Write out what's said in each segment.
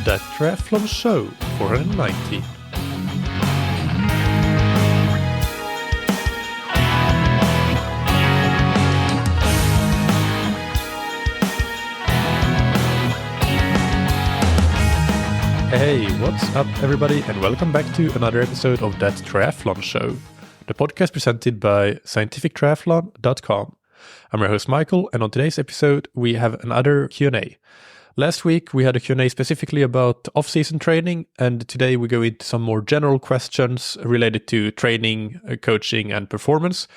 That Triathlon Show 490. Hey, what's up everybody, and welcome back to another episode of That Triathlon Show, the podcast presented by scientifictriathlon.com. I'm your host Mikael, and on today's episode we have another Q&A. Last week we had a Q&A specifically about off-season training, and today we go into some more general questions related to training, coaching and performance.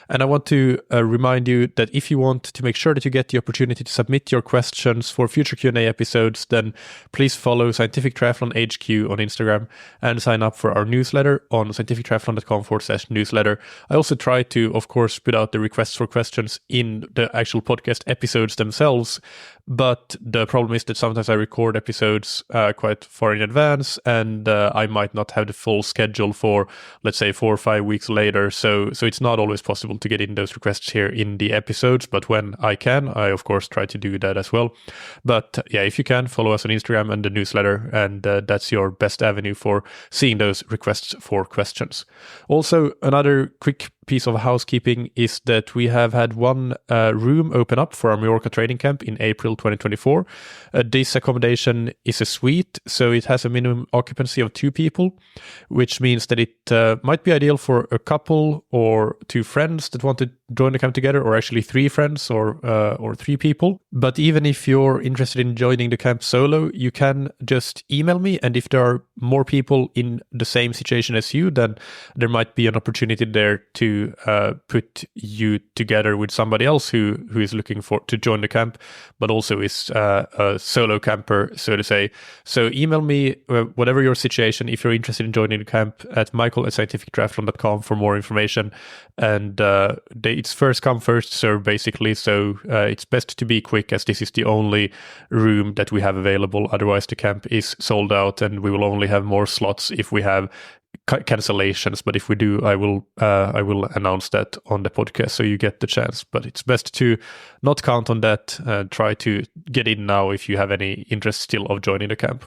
And I want to remind you that if you want to make sure that you get the opportunity to submit your questions for future Q&A episodes, then please follow Scientific Triathlon HQ on Instagram and sign up for our newsletter on scientifictriathlon.com/newsletter. I also try to, of course, put out the requests for questions in the actual podcast episodes themselves, but the problem is that sometimes I record episodes quite far in advance, and I might not have the full schedule for, let's say, 4 or 5 weeks later. So it's not always possible to get in those requests here in the episodes, but when I can, I of course try to do that as well. But yeah, if you can, follow us on Instagram and the newsletter, and that's your best avenue for seeing those requests for questions. Also, another quick piece of housekeeping is that we have had one room open up for our Mallorca training camp in April 2024. This accommodation is a suite, so it has a minimum occupancy of 2 people, which means that it might be ideal for a couple or 2 friends that want to join the camp together, or actually 3 friends or 3 people. But even if you're interested in joining the camp solo, you can just email me, and if there are more people in the same situation as you, then there might be an opportunity there to put you together with somebody else who is looking to join the camp, but also is a solo camper, so to say. So email me whatever your situation, if you're interested in joining the camp, at michael@scientifictriathlon.com for more information. And it's first come, first serve, basically. So it's best to be quick, as this is the only room that we have available. Otherwise, the camp is sold out, and we will only have more slots if we have cancellations. But if we do, I will announce that on the podcast, so you get the chance. But it's best to not count on that. Try to get in now if you have any interest still of joining the camp.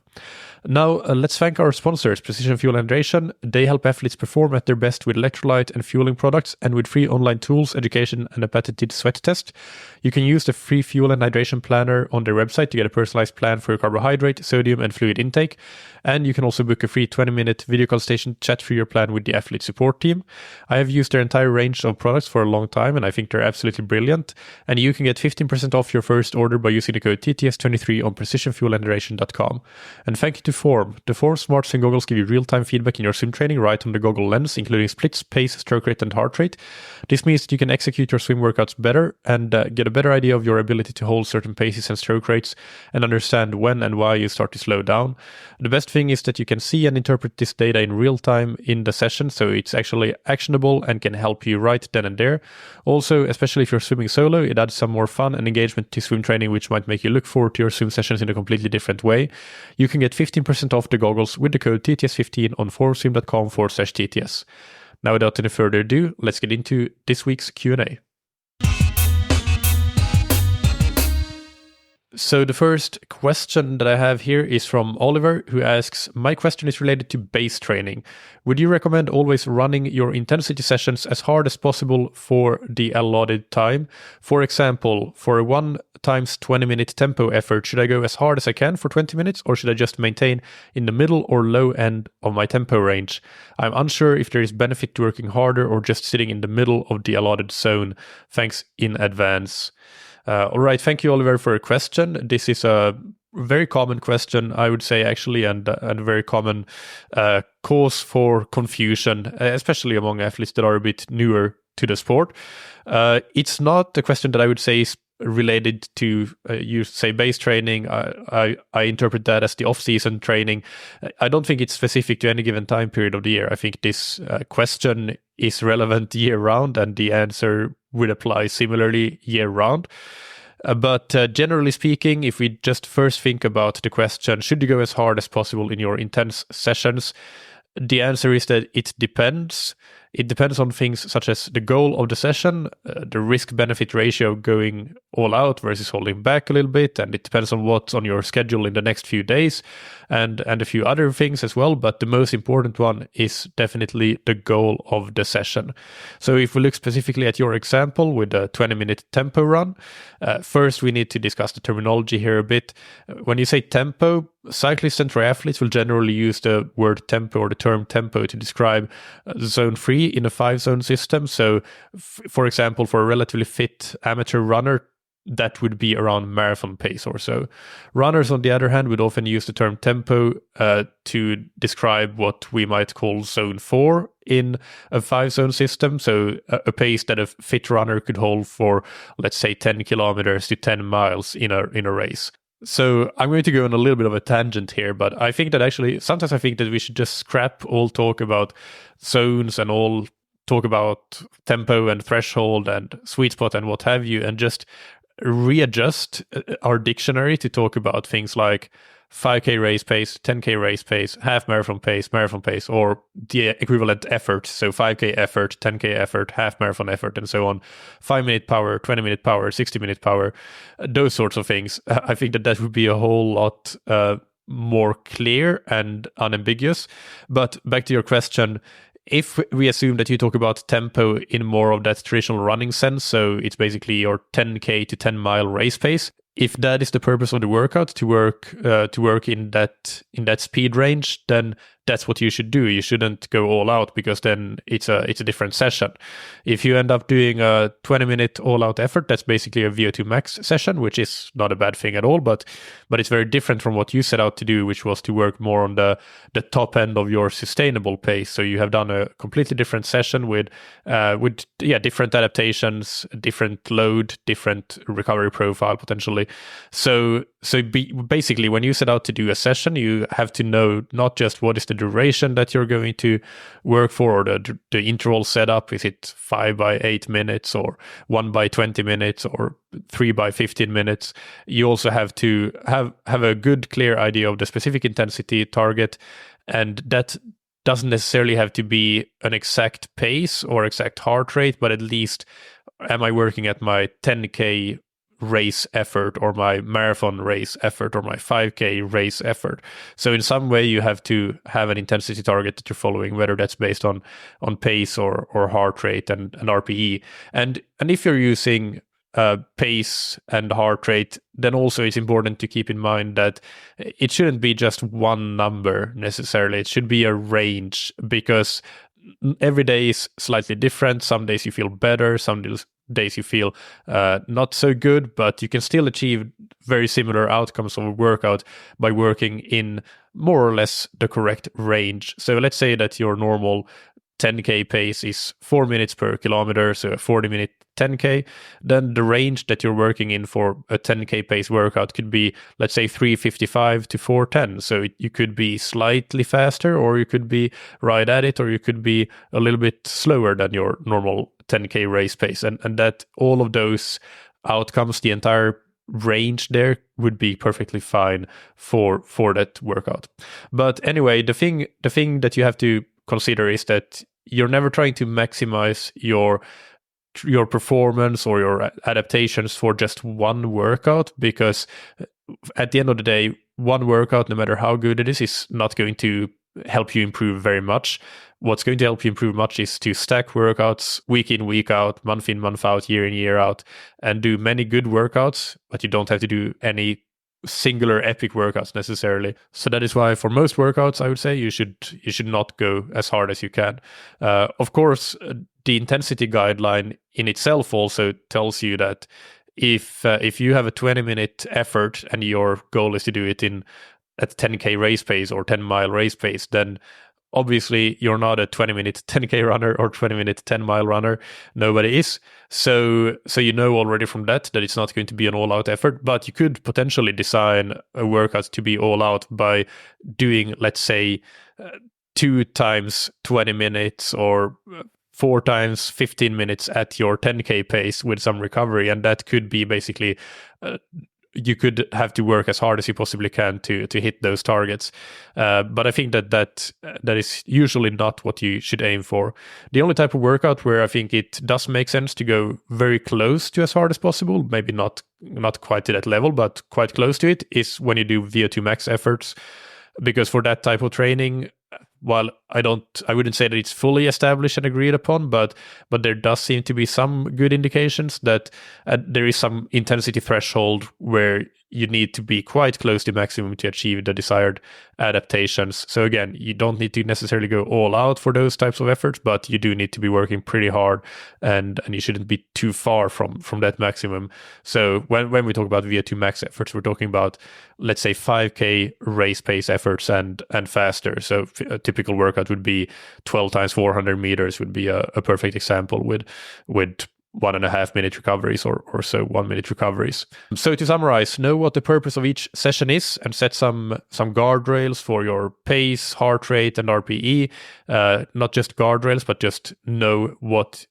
Now, let's thank our sponsors, Precision Fuel Hydration. They help athletes perform at their best with electrolyte and fueling products, and with free online tools, education, and a patented sweat test. You can use the free fuel and hydration planner on their website to get a personalized plan for your carbohydrate, sodium, and fluid intake. And you can also book a free 20-minute video consultation chat through your plan with the athlete support team. I have used their entire range of products for a long time, and I think they're absolutely brilliant. And you can get 15% off your first order by using the code TTS23 on precisionfuelhydration.com. And thank you to Form. The Form SmartSwim goggles give you real-time feedback in your swim training right on the goggle lens, including splits, pace, stroke rate, and heart rate. This means that you can execute your swim workouts better and get a better idea of your ability to hold certain paces and stroke rates, and understand when and why you start to slow down. The best thing is that you can see and interpret this data in real time in the session, so it's actually actionable and can help you right then and there. Also, especially if you're swimming solo, it adds some more fun and engagement to swim training, which might make you look forward to your swim sessions in a completely different way. You can get 15% off the goggles with the code TTS15 on formswim.com/TTS. Now, without any further ado, let's get into this week's Q&A. So the first question that I have here is from Oliver, who asks, my question is related to base training. Would you recommend always running your intensity sessions as hard as possible for the allotted time? For example, for a 1 times 20-minute tempo effort, should I go as hard as I can for 20 minutes, or should I just maintain in the middle or low end of my tempo range? I'm unsure if there is benefit to working harder or just sitting in the middle of the allotted zone. Thanks in advance. All right, thank you, Oliver, for a question. This is a very common question, I would say, actually, and a very common cause for confusion, especially among athletes that are a bit newer to the sport. It's not a question that I would say is related to, you say, base training. I interpret that as the off-season training. I don't think it's specific to any given time period of the year. I think this question is relevant year-round, and the answer would apply similarly year-round. But generally speaking, if we just first think about the question, should you go as hard as possible in your intense sessions? The answer is that it depends. It depends on things such as the goal of the session, the risk-benefit ratio going all out versus holding back a little bit, and it depends on what's on your schedule in the next few days, and a few other things as well. But the most important one is definitely the goal of the session. So if we look specifically at your example with a 20-minute tempo run, first we need to discuss the terminology here a bit. When you say tempo, cyclists and triathletes will generally use the word tempo or the term tempo to describe zone 3 in a 5-zone system. So, for example, for a relatively fit amateur runner, that would be around marathon pace or so. Runners, on the other hand, would often use the term tempo to describe what we might call zone 4 in a 5-zone system. So a pace that a fit runner could hold for, let's say, 10 kilometers to 10 miles in a race. So I'm going to go on a little bit of a tangent here, but I think that actually, sometimes I think that we should just scrap all talk about zones and all talk about tempo and threshold and sweet spot and what have you, and just readjust our dictionary to talk about things like 5K race pace, 10K race pace, half marathon pace, or the equivalent effort. So 5K effort, 10K effort, half marathon effort, and so on. 5-minute power, 20-minute power, 60-minute power, those sorts of things. I think that would be a whole lot more clear and unambiguous. But back to your question, if we assume that you talk about tempo in more of that traditional running sense, so it's basically your 10K to 10-mile race pace, if that is the purpose of the workout, to work in that speed range, then that's what you should do. You shouldn't go all out, because then it's a different session. If you end up doing a 20-minute all-out effort, that's basically a VO2 max session, which is not a bad thing at all, but it's very different from what you set out to do, which was to work more on the top end of your sustainable pace. So you have done a completely different session with different adaptations, different load, different recovery profile potentially. So basically, when you set out to do a session, you have to know not just what is the duration that you're going to work for, or the interval setup. Is it 5 by 8 minutes, or 1 by 20 minutes, or 3 by 15 minutes? You also have to have a good, clear idea of the specific intensity target, and that doesn't necessarily have to be an exact pace or exact heart rate, but at least, am I working at my 10K race effort, or my marathon race effort, or my 5K race effort? So in some way you have to have an intensity target that you're following, whether that's based on pace or heart rate and RPE. And if you're using pace and heart rate, then also it's important to keep in mind that it shouldn't be just one number necessarily. It should be a range, because every day is slightly different. Some days you feel better, some days you feel not so good, but you can still achieve very similar outcomes of a workout by working in more or less the correct range. So let's say that your normal 10K pace is 4 minutes per kilometer, so a 40-minute 10K, then the range that you're working in for a 10K pace workout could be, let's say, 355 to 410. So you could be slightly faster, or you could be right at it, or you could be a little bit slower than your normal 10K race pace. And that all of those outcomes, the entire range there, would be perfectly fine for that workout. But anyway, the thing that you have to consider is that you're never trying to maximize your performance or your adaptations for just one workout, because at the end of the day, one workout, no matter how good it is not going to help you improve very much. What's going to help you improve much is to stack workouts week in, week out, month in, month out, year in, year out, and do many good workouts, but you don't have to do any singular epic workouts necessarily. So that is why for most workouts, I would say you should not go as hard as you can. Of course, the intensity guideline in itself also tells you that if you have a 20-minute effort and your goal is to do it at 10K race pace or 10-mile race pace, then obviously you're not a 20-minute 10K runner or 20-minute 10-mile runner. Nobody is. So you know already from that it's not going to be an all-out effort, but you could potentially design a workout to be all-out by doing, let's say, 2 times 20 minutes or 4 times 15 minutes at your 10K pace with some recovery. And that could be basically you could have to work as hard as you possibly can to hit those targets. But I think that is usually not what you should aim for. The only type of workout where I think it does make sense to go very close to as hard as possible, maybe not quite to that level, but quite close to it, is when you do VO2 max efforts. Because for that type of training, while I wouldn't say that it's fully established and agreed upon, but there does seem to be some good indications that there is some intensity threshold where you need to be quite close to maximum to achieve the desired adaptations. So again, you don't need to necessarily go all out for those types of efforts, but you do need to be working pretty hard, and you shouldn't be too far from that maximum. So when we talk about VO2 max efforts, we're talking about, let's say, 5K race pace efforts and faster. So a typical workout would be 12 times 400 meters would be a perfect example with 1.5 minute recoveries or so 1 minute recoveries. So to summarize, know what the purpose of each session is and set some guardrails for your pace, heart rate, and RPE. Not just guardrails, but just know what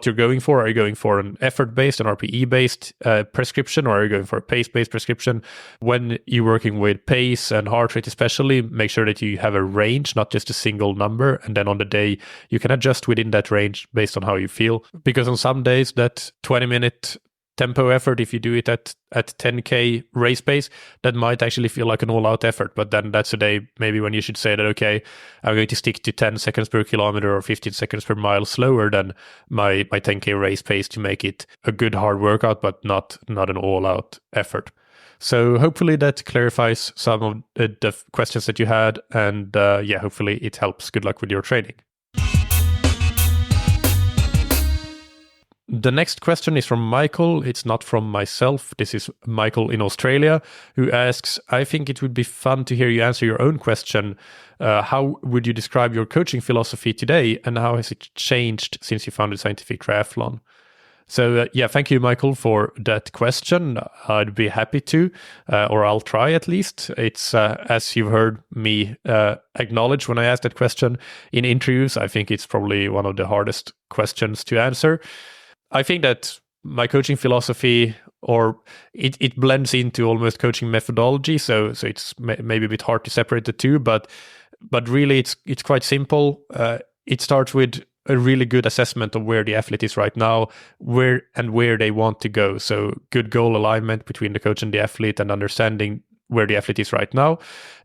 you're going for. Are you going for an effort-based, an RPE-based prescription, or are you going for a pace-based prescription? When you're working with pace and heart rate especially, make sure that you have a range, not just a single number. And then on the day, you can adjust within that range based on how you feel. Because on some days, that 20-minute tempo effort, if you do it at 10K race pace, that might actually feel like an all-out effort. But then that's a day maybe when you should say that, okay, I'm going to stick to 10 seconds per kilometer or 15 seconds per mile slower than my 10K race pace to make it a good hard workout, but not an all-out effort. So hopefully that clarifies some of the questions that you had. And hopefully it helps. Good luck with your training. The next question is from Michael. It's not from myself. This is Michael in Australia, who asks, I think it would be fun to hear you answer your own question. How would you describe your coaching philosophy today, and how has it changed since you founded Scientific Triathlon? So thank you, Michael, for that question. I'd be happy to, or I'll try at least. It's, as you've heard me acknowledge when I asked that question in interviews, I think it's probably one of the hardest questions to answer. I think that my coaching philosophy, or it blends into almost coaching methodology, so it's maybe a bit hard to separate the two, but really it's quite simple. It starts with a really good assessment of where the athlete is right now, where they want to go. So good goal alignment between the coach and the athlete, and understanding where the athlete is right now,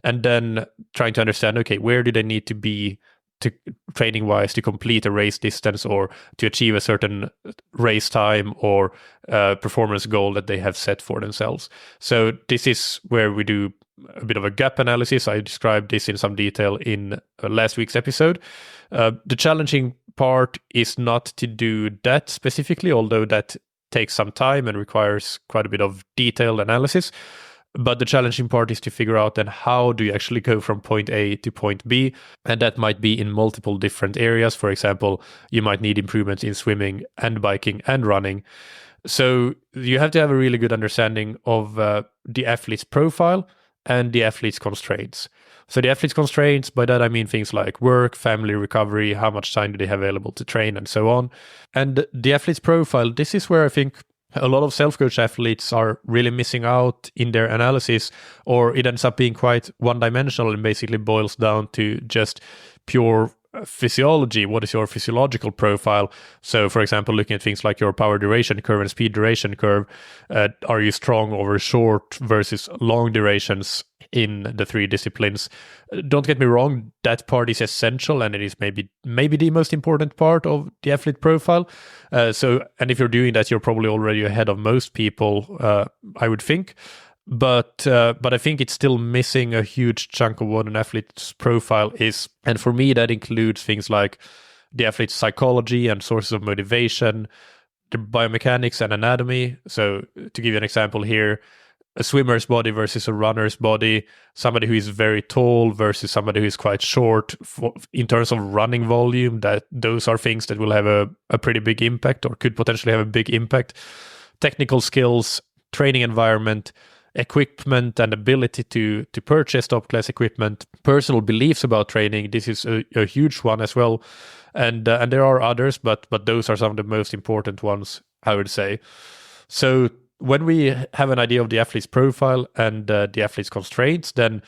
and then trying to understand, okay, where do they need to be to training wise to complete a race distance or to achieve a certain race time or performance goal that they have set for themselves. So this is where we do a bit of a gap analysis. I described this in some detail in last week's episode. The challenging part is not to do that specifically, although that takes some time and requires quite a bit of detailed analysis. But the challenging part is to figure out then how do you actually go from point A to point B. And that might be in multiple different areas. For example, you might need improvements in swimming and biking and running. So you have to have a really good understanding of the athlete's profile and the athlete's constraints. So the athlete's constraints, by that I mean things like work, family, recovery, how much time do they have available to train, and so on. And the athlete's profile, this is where I think a lot of self-coach athletes are really missing out in their analysis, or it ends up being quite one-dimensional and basically boils down to just pure physiology. What is your physiological profile? So, for example, looking at things like your power duration curve and speed duration curve, are you strong over short versus long durations in the three disciplines? Don't get me wrong, that part is essential, and it is maybe the most important part of the athlete profile. And if you're doing that, you're probably already ahead of most people, I would think. But I think it's still missing a huge chunk of what an athlete's profile is. And for me, that includes things like the athlete's psychology and sources of motivation, the biomechanics and anatomy. So to give you an example here, a swimmer's body versus a runner's body, somebody who is very tall versus somebody who is quite short, in terms of running volume, that those are things that will have a pretty big impact, or could potentially have a big impact. Technical skills, training environment, equipment and ability to purchase top class equipment, personal beliefs about training. This is a huge one as well. And there are others, but those are some of the most important ones, I would say. So when we have an idea of the athlete's profile and the athlete's constraints, then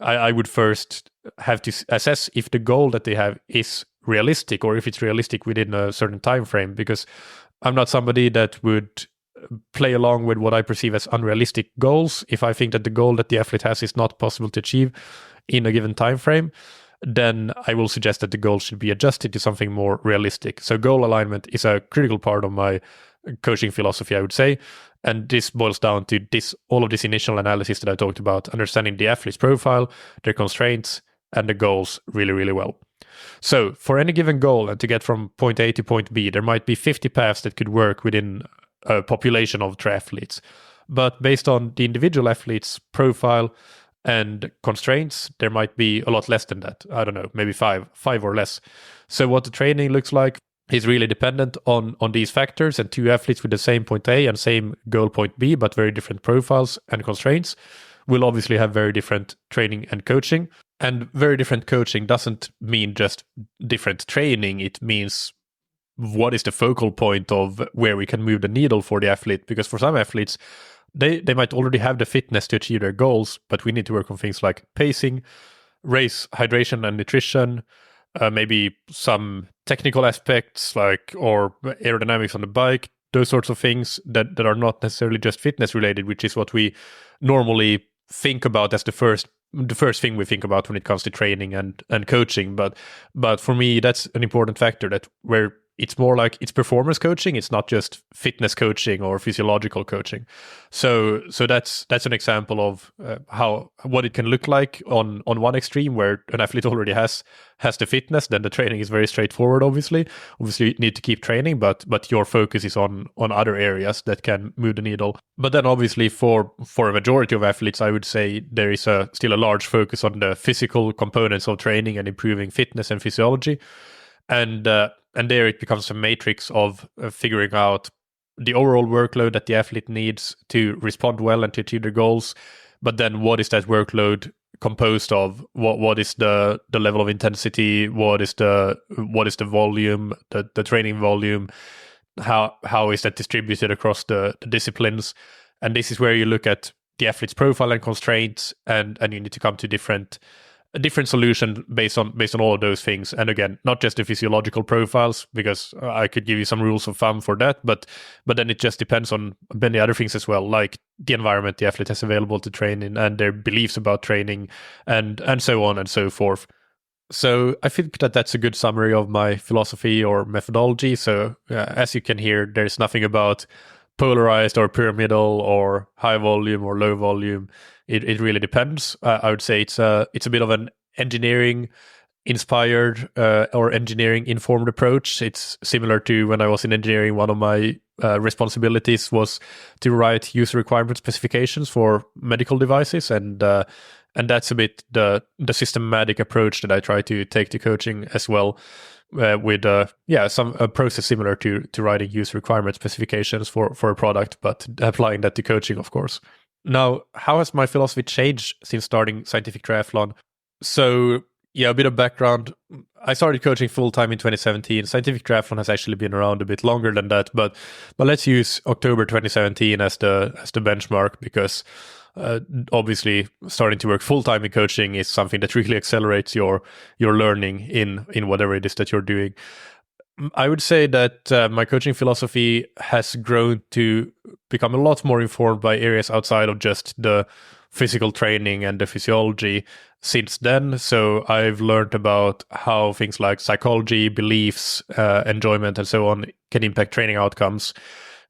I would first have to assess if the goal that they have is realistic, or if it's realistic within a certain time frame, because I'm not somebody that would play along with what I perceive as unrealistic goals. If I think that the goal that the athlete has is not possible to achieve in a given time frame, then I will suggest that the goal should be adjusted to something more realistic. So goal alignment is a critical part of my coaching philosophy, I would say. And this boils down to all of this initial analysis that I talked about, understanding the athlete's profile, their constraints, and the goals really, really well. So for any given goal, and to get from point A to point B, there might be 50 paths that could work within a population of triathletes. But based on the individual athlete's profile and constraints, there might be a lot less than that. I don't know, maybe five or less. So what the training looks like is really dependent on these factors, and two athletes with the same point A and same goal point B, but very different profiles and constraints, will obviously have very different training and coaching. And very different coaching doesn't mean just different training. It means what is the focal point of where we can move the needle for the athlete. Because for some athletes, they might already have the fitness to achieve their goals, but we need to work on things like pacing, race, hydration and nutrition, maybe some technical aspects or aerodynamics on the bike, those sorts of things that are not necessarily just fitness related, which is what we normally think about as the first thing we think about when it comes to training and coaching. But for me, that's an important factor, that where it's more like it's performance coaching. It's not just fitness coaching or physiological coaching. So that's an example of what it can look like on one extreme, where an athlete already has the fitness. Then the training is very straightforward. Obviously you need to keep training, but your focus is on other areas that can move the needle. But then obviously for a majority of athletes, I would say there is still a large focus on the physical components of training and improving fitness and physiology. And there it becomes a matrix of figuring out the overall workload that the athlete needs to respond well and to achieve their goals. But then what is that workload composed of? What is the level of intensity? What is the volume, the training volume? How is that distributed across the disciplines? And this is where you look at the athlete's profile and constraints, and you need to come to a different solution based on all of those things. And again, not just the physiological profiles, because I could give you some rules of thumb for that, but then it just depends on many other things as well, like the environment the athlete has available to train in and their beliefs about training and so on and so forth. So I think that that's a good summary of my philosophy or methodology. So as you can hear, there's nothing about polarized or pyramidal or high volume or low volume. It really depends. I would say it's a bit of an engineering inspired or engineering informed approach. It's similar to when I was in engineering. One of my responsibilities was to write user requirement specifications for medical devices, and that's a bit the systematic approach that I try to take to coaching as well. With a process similar to writing user requirement specifications for a product, but applying that to coaching, of course. Now, how has my philosophy changed since starting Scientific Triathlon? So, a bit of background. I started coaching full-time in 2017. Scientific Triathlon has actually been around a bit longer than that, but let's use October 2017 as the benchmark, because obviously starting to work full-time in coaching is something that really accelerates your learning in whatever it is that you're doing. I would say that my coaching philosophy has grown to become a lot more informed by areas outside of just the physical training and the physiology since then. So I've learned about how things like psychology, beliefs, enjoyment, and so on can impact training outcomes.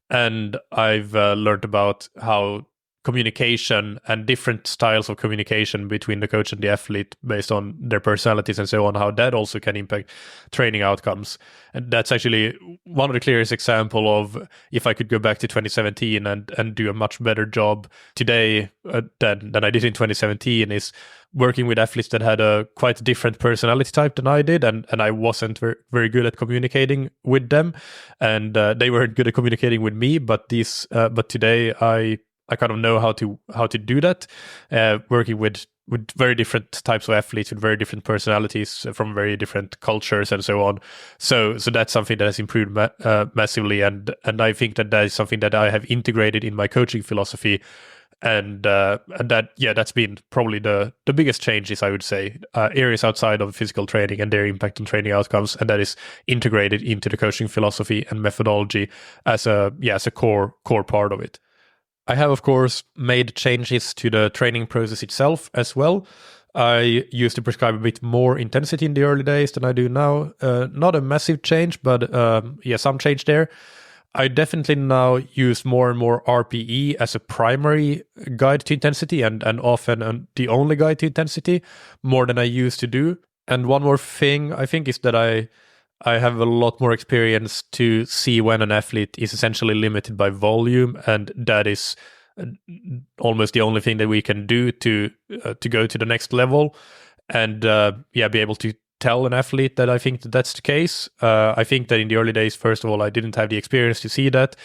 And I've learned about how communication and different styles of communication between the coach and the athlete based on their personalities and so on, how that also can impact training outcomes. And that's actually one of the clearest example of, if I could go back to 2017 and do a much better job today than I did in 2017, is working with athletes that had a quite different personality type than I did, and I wasn't very good at communicating with them, and they weren't good at communicating with me. But today I kind of know how to do that, working with with very different types of athletes, with very different personalities from very different cultures and so on. So that's something that has improved massively, and I think that is something that I have integrated in my coaching philosophy. And that's been probably the biggest changes, I would say, areas outside of physical training and their impact on training outcomes, and that is integrated into the coaching philosophy and methodology as a core part of it. I have, of course, made changes to the training process itself as well. I used to prescribe a bit more intensity in the early days than I do now. Not a massive change, but some change there. I definitely now use more and more RPE as a primary guide to intensity and often the only guide to intensity, more than I used to do. And one more thing I think is that I have a lot more experience to see when an athlete is essentially limited by volume, and that is almost the only thing that we can do to go to the next level, and be able to tell an athlete that I think that's the case. I think that in the early days, first of all, I didn't have the experience to see that,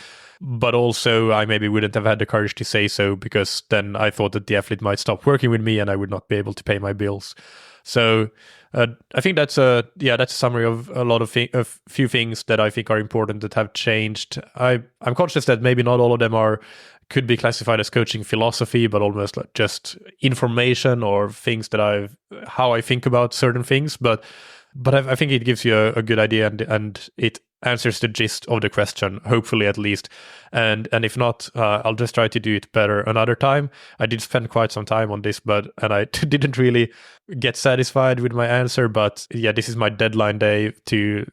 but also I maybe wouldn't have had the courage to say so, because then I thought that the athlete might stop working with me and I would not be able to pay my bills. So I think that's a summary of a lot of few things that I think are important that have changed. I'm conscious that maybe not all of them could be classified as coaching philosophy, but almost like just information or things that how I think about certain things. But I think it gives you a good idea, and it answers the gist of the question, hopefully at least. And if not, I'll just try to do it better another time. I did spend quite some time on this, and I didn't really get satisfied with my answer. But yeah, this is my deadline day to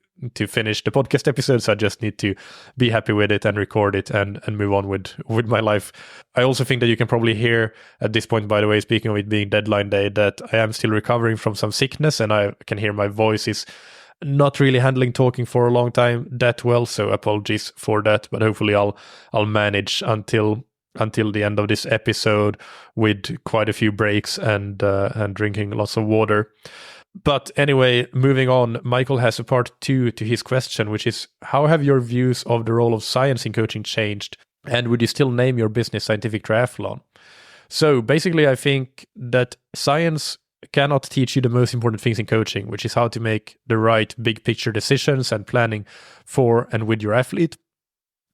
finish the podcast episode, so I just need to be happy with it and record it and move on with my life. I also think that you can probably hear at this point, by the way, speaking of it being deadline day, that I am still recovering from some sickness, and I can hear my voice is not really handling talking for a long time that well, so apologies for that, but hopefully I'll manage until the end of this episode with quite a few breaks and drinking lots of water. But anyway, moving on, Michael has a part 2 to his question, which is, how have your views of the role of science in coaching changed? And would you still name your business Scientific Triathlon? So basically, I think that science cannot teach you the most important things in coaching, which is how to make the right big picture decisions and planning for and with your athlete.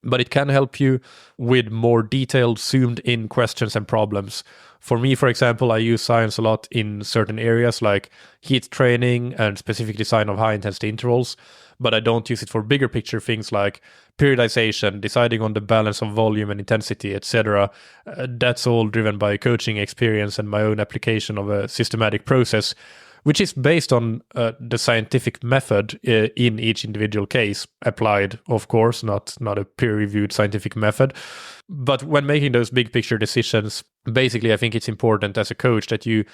But it can help you with more detailed, zoomed in questions and problems. For me, for example, I use science a lot in certain areas like heat training and specific design of high intensity intervals, but I don't use it for bigger picture things like periodization, deciding on the balance of volume and intensity, etc. That's all driven by coaching experience and my own application of a systematic process, which is based on the scientific method in each individual case, applied, of course, not a peer-reviewed scientific method. But when making those big picture decisions, basically, I think it's important as a coach that you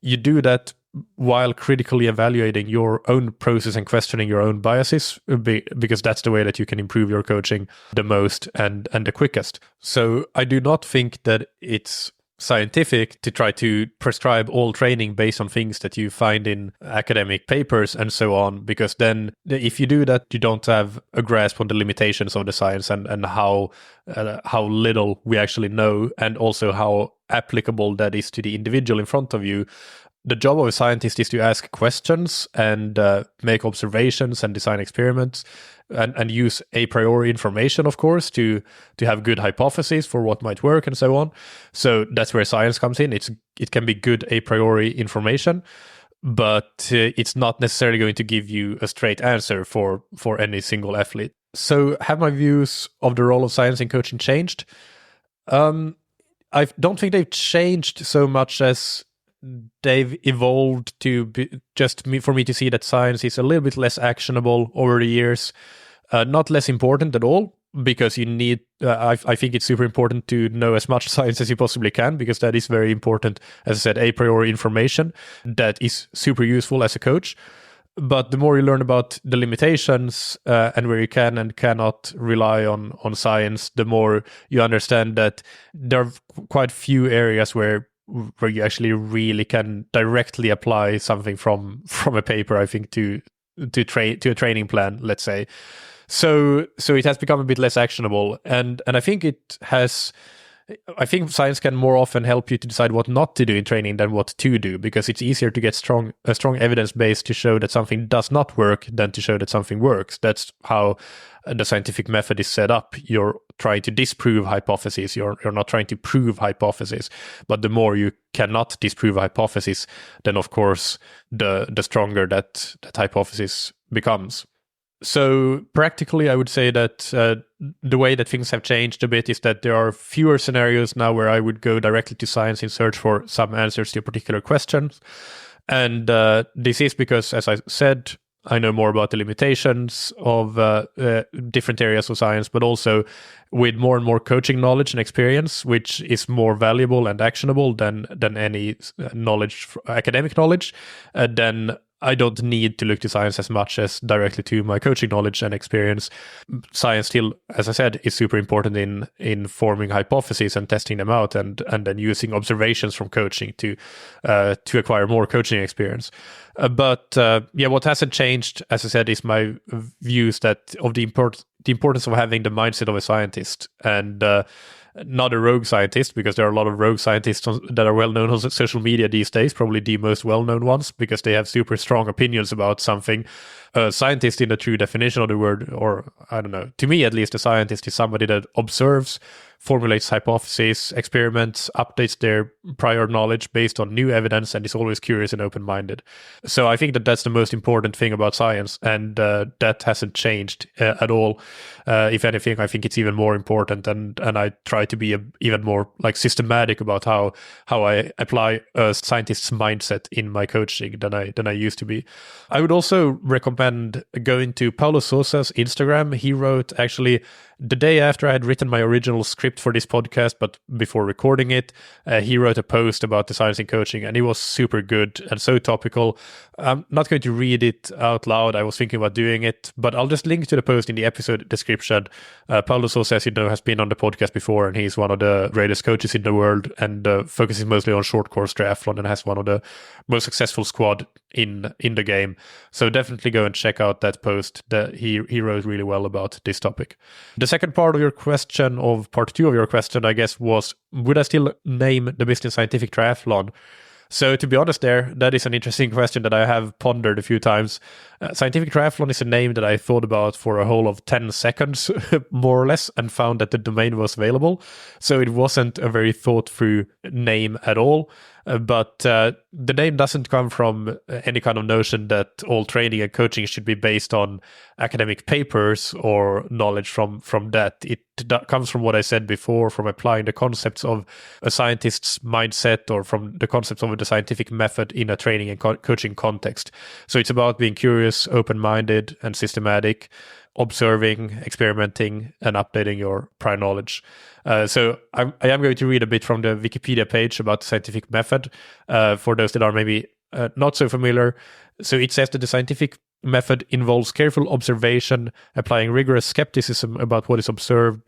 do that while critically evaluating your own process and questioning your own biases, because that's the way that you can improve your coaching the most and the quickest. So I do not think that it's scientific to try to prescribe all training based on things that you find in academic papers and so on, because then if you do that, you don't have a grasp on the limitations of the science and how little we actually know, and also how applicable that is to the individual in front of you. The job of a scientist is to ask questions and make observations and design experiments and use a priori information, of course, to have good hypotheses for what might work and so on. So that's where science comes in. It can be good a priori information, but it's not necessarily going to give you a straight answer for any single athlete. So have my views of the role of science in coaching changed? I don't think they've changed so much as they've evolved to be for me to see that science is a little bit less actionable over the years. Not less important at all, because you need, I think it's super important to know as much science as you possibly can, because that is very important, as I said, a priori information that is super useful as a coach. But the more you learn about the limitations and where you can and cannot rely on science, the more you understand that there are quite few areas where you actually really can directly apply something from a paper, I think, to a training plan, let's say. So it has become a bit less actionable, and I think it has I think science can more often help you to decide what not to do in training than what to do, because it's easier to get a strong evidence base to show that something does not work than to show that something works. That's how the scientific method is set up. You're trying to disprove hypotheses. You're not trying to prove hypotheses. But the more you cannot disprove a hypothesis, then of course the stronger that hypothesis becomes. So practically, I would say that the way that things have changed a bit is that there are fewer scenarios now where I would go directly to science in search for some answers to a particular question. And this is because, as I said, I know more about the limitations of different areas of science, but also with more and more coaching knowledge and experience, which is more valuable and actionable than any knowledge, academic knowledge, then I don't need to look to science as much as directly to my coaching knowledge and experience. Science still, as I said, is super important in forming hypotheses and testing them out, and then using observations from coaching to acquire more coaching experience. But what hasn't changed, as I said, is my views that of the importance of having the mindset of a scientist, and not a rogue scientist, because there are a lot of rogue scientists that are well known on social media these days, probably the most well-known ones, because they have super strong opinions about something. A scientist in the true definition of the word, or I don't know, to me at least, a scientist is somebody that observes, formulates hypotheses, experiments, updates their prior knowledge based on new evidence, and is always curious and open-minded. So I think that that's the most important thing about science, and that hasn't changed at all. If anything, I think it's even more important, and I try to be even more like systematic about how I apply a scientist's mindset in my coaching than I used to be. I would also recommend going to Paulo Sousa's Instagram. He wrote, actually, the day after I had written my original script for this podcast, but before recording it, he wrote a post about the science in coaching, and it was super good and so topical. I'm not going to read it out loud. I was thinking about doing it, but I'll just link to the post in the episode description. Paulo Sousa, as you know, has been on the podcast before, and he's one of the greatest coaches in the world, and focuses mostly on short course triathlon, and has one of the most successful squad in the game. So definitely go and check out that post. That he wrote really well about this topic. The second part of your question, of part two of your question, I guess, was, would I still name the business scientific triathlon? So to be honest there, that is an interesting question that I have pondered a few times. Scientific Triathlon is a name that I thought about for a whole of 10 seconds, more or less, and found that the domain was available. So it wasn't a very thought through name at all. But the name doesn't come from any kind of notion that all training and coaching should be based on academic papers or knowledge from that. It comes from what I said before, from applying the concepts of a scientist's mindset, or from the concepts of the scientific method in a training and coaching context. So it's about being curious, open-minded, and systematic, observing, experimenting, and updating your prior knowledge. So I am going to read a bit from the Wikipedia page about the scientific method, for those that are maybe not so familiar. So it says that the scientific method involves careful observation, applying rigorous skepticism about what is observed,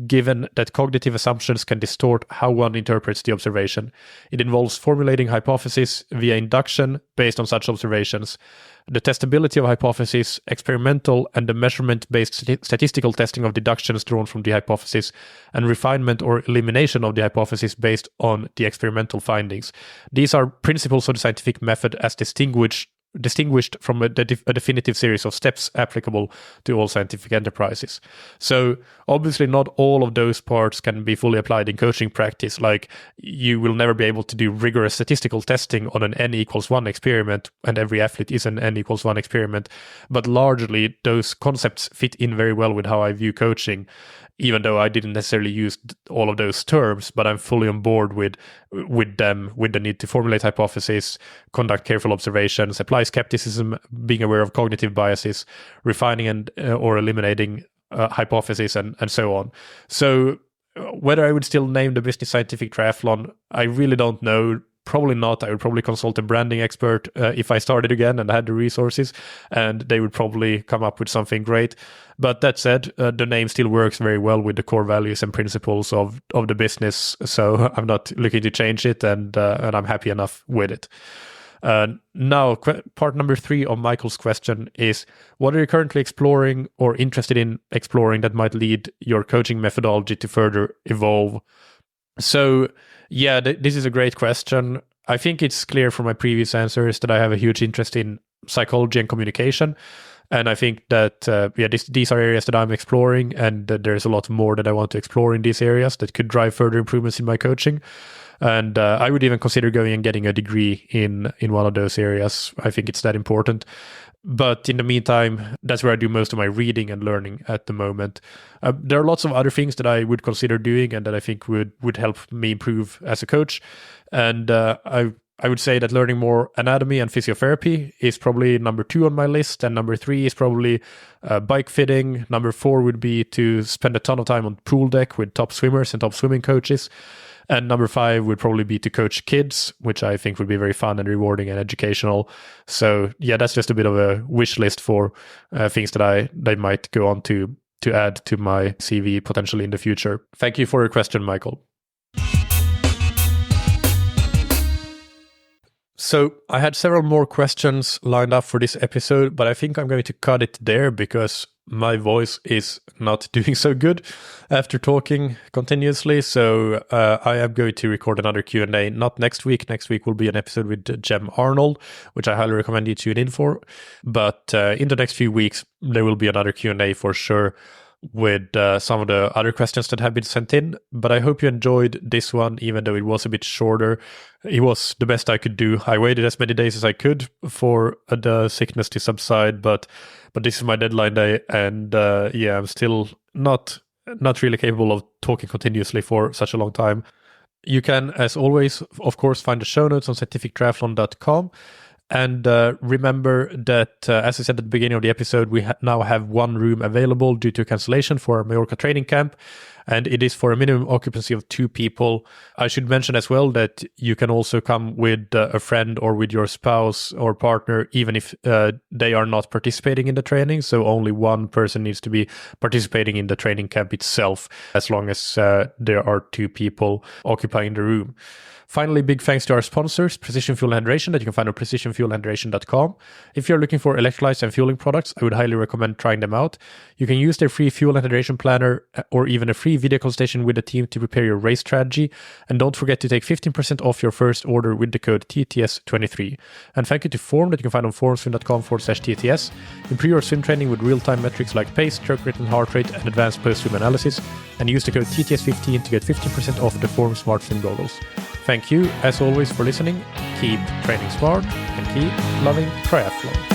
given that cognitive assumptions can distort how one interprets the observation. It involves formulating hypotheses via induction based on such observations. The testability of hypotheses, experimental and the measurement-based statistical testing of deductions drawn from the hypothesis, and refinement or elimination of the hypothesis based on the experimental findings. These are principles of the scientific method as distinguished from a definitive series of steps applicable to all scientific enterprises. So obviously not all of those parts can be fully applied in coaching practice. Like, you will never be able to do rigorous statistical testing on an n=1 experiment, and every athlete is an n=1 experiment. But largely those concepts fit in very well with how I view coaching, even though I didn't necessarily use all of those terms, but I'm fully on board with them, with the need to formulate hypotheses, conduct careful observations, apply skepticism, being aware of cognitive biases, refining and or eliminating hypotheses, and so on. So whether I would still name the business scientific triathlon, I really don't know. Probably not. I would probably consult a branding expert if I started again and had the resources, and they would probably come up with something great. But that said, the name still works very well with the core values and principles of the business. So I'm not looking to change it, and I'm happy enough with it. Now, part number 3 of Michael's question is, what are you currently exploring or interested in exploring that might lead your coaching methodology to further evolve? So, yeah, this is a great question. I think it's clear from my previous answers that I have a huge interest in psychology and communication. And I think that, these are areas that I'm exploring, and there's a lot more that I want to explore in these areas that could drive further improvements in my coaching. And I would even consider going and getting a degree in one of those areas. I think it's that important. But in the meantime, that's where I do most of my reading and learning at the moment. There are lots of other things that I would consider doing and that I think would help me improve as a coach. And I would say that learning more anatomy and physiotherapy is probably number 2 on my list. And number 3 is probably bike fitting. Number 4 would be to spend a ton of time on pool deck with top swimmers and top swimming coaches. And number 5 would probably be to coach kids, which I think would be very fun and rewarding and educational. So yeah, that's just a bit of a wish list for things that I might go on to add to my CV potentially in the future. Thank you for your question, Michael. So I had several more questions lined up for this episode, but I think I'm going to cut it there because my voice is not doing so good after talking continuously. So I am going to record another Q&A, not next week. Next week will be an episode with Jem Arnold, which I highly recommend you tune in for. But in the next few weeks, there will be another Q&A for sure with some of the other questions that have been sent in. But I hope you enjoyed this one, even though it was a bit shorter. It was the best I could do. I waited as many days as I could for the sickness to subside, but this is my deadline day, and I'm still not really capable of talking continuously for such a long time. You can, as always, of course, find the show notes on scientifictriathlon.com. And remember that, as I said at the beginning of the episode, we now have one room available due to cancellation for our Mallorca training camp, and it is for a minimum occupancy of 2 people. I should mention as well that you can also come with a friend or with your spouse or partner, even if they are not participating in the training. So only one person needs to be participating in the training camp itself, as long as there are 2 people occupying the room. Finally, big thanks to our sponsors, Precision Fuel and Hydration, that you can find on precisionfuelandhydration.com. If you're looking for electrolytes and fueling products, I would highly recommend trying them out. You can use their free fuel and hydration planner or even a free video consultation with the team to prepare your race strategy. And don't forget to take 15% off your first order with the code TTS23. And thank you to Form, that you can find on formswim.com/TTS. Improve your swim training with real-time metrics like pace, stroke rate, and heart rate, and advanced post-swim analysis. And use the code TTS15 to get 15% off the Form Smart Swim goggles. Thank you, as always, for listening. Keep training smart and keep loving triathlon.